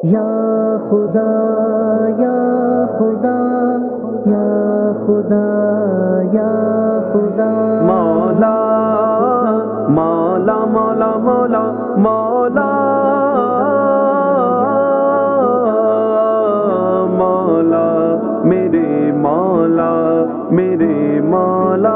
یا خدا یا خدا یا خدا یا خدا مولا مولا مولا مولا مولا مولا میرے مولا میرے مولا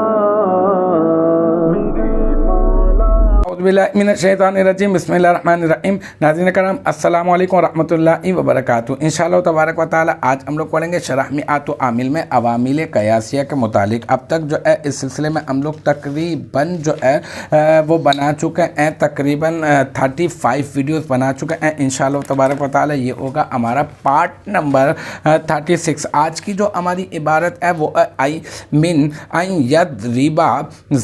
اعوذ باللہ من الشیطان الرجیم بسم اللہ الرحمن الرحیم۔ ناظرین کرام السلام علیکم ورحمۃ اللہ وبرکاتہ۔ انشاءاللہ تبارک و تعالی آج ہم لوگ پڑھیں گے شرح میعات و عامل میں عوامل قیاسیہ کے متعلق۔ اب تک جو ہے اس سلسلے میں ہم لوگ تقریباً جو ہے وہ بنا چکے ہیں، تقریباً 35 ویڈیوز بنا چکے ہیں۔ انشاءاللہ تبارک و تعالی یہ ہوگا ہمارا پارٹ نمبر 36۔ آج کی جو ہماری عبارت ہے وہ آئی من این یضرب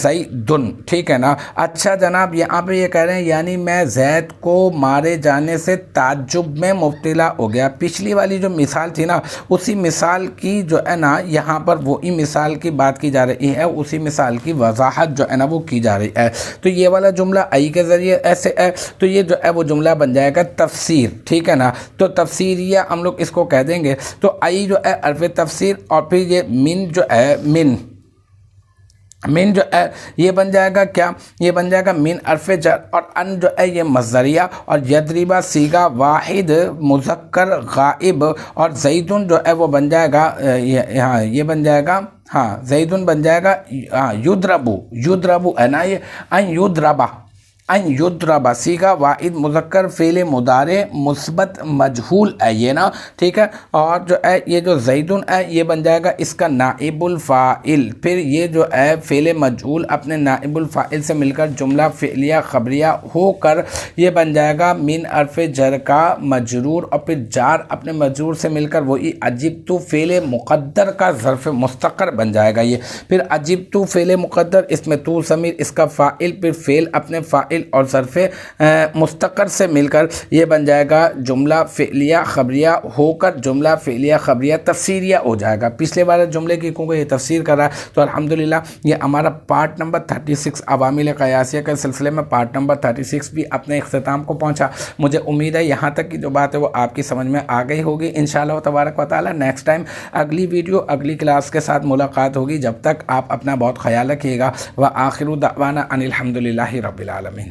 زیدن، ٹھیک ہے نا۔ اچھا جناب، یہاں پہ یہ کہہ رہے ہیں یعنی میں زید کو مارے جانے سے تعجب میں مبتلا ہو گیا۔ پچھلی والی جو مثال تھی نا، اسی مثال کی جو ہے نا یہاں پر وہی مثال کی بات کی جا رہی ہے، اسی مثال کی وضاحت جو ہے نا وہ کی جا رہی ہے۔ تو یہ والا جملہ ای کے ذریعے ایسے ہے، تو یہ جو ہے وہ جملہ بن جائے گا تفسیر، ٹھیک ہے نا۔ تو تفسیریہ ہم لوگ اس کو کہہ دیں گے۔ تو ای جو ہے حرف تفسیر، اور پھر یہ من جو ہے من جو ہے یہ بن جائے گا کیا؟ یہ بن جائے گا من حرف جر، اور ان جو ہے یہ مصدریہ، اور یضربہ صیغہ واحد مذکر غائب، اور زیدن جو ہے وہ بن جائے گا ہاں یہ بن جائے گا ہاں زیدن بن جائے گا یضربو ہے نا، یہ ان یضربہ صیغہ واحد مذکر فعل مضارع مثبت مجہول ہے یہ نا، ٹھیک ہے۔ اور جو ہے یہ جو زیدن ہے یہ بن جائے گا اس کا نائب الفاعل، پھر یہ جو ہے فعل مجہول اپنے نائب الفاعل سے مل کر جملہ فعلیہ خبریہ ہو کر یہ بن جائے گا من حرف جر کا مجرور، اور پھر جار اپنے مجرور سے مل کر وہی اجبتو فعل مقدر کا ظرف مستقر بن جائے گا یہ۔ پھر اجبتو فعل مقدر، اس میں تو ضمیر اس کا فاعل، پھر فعل اپنے فاعل اور ظرف مستقر سے مل کر یہ بن جائے گا جملہ فعلیہ خبریہ ہو کر جملہ فعلیہ خبریہ تفسیریہ ہو جائے گا۔ پچھلے بار جملے کی کیونکہ یہ تفسیر کر رہا ہے، تو الحمدللہ یہ ہمارا پارٹ نمبر 36 عوامل قیاسیہ کے سلسلے میں پارٹ نمبر 36 بھی اپنے اختتام کو پہنچا۔ مجھے امید ہے یہاں تک کی جو بات ہے وہ آپ کی سمجھ میں آ گئی ہوگی انشاءاللہ تبارک و تعالی۔ نیکسٹ ٹائم اگلی ویڈیو اگلی کلاس کے ساتھ ملاقات ہوگی، جب تک آپ اپنا بہت خیال رکھیے گا۔ وآخر دعوانا ان الحمدللہ رب العالمین۔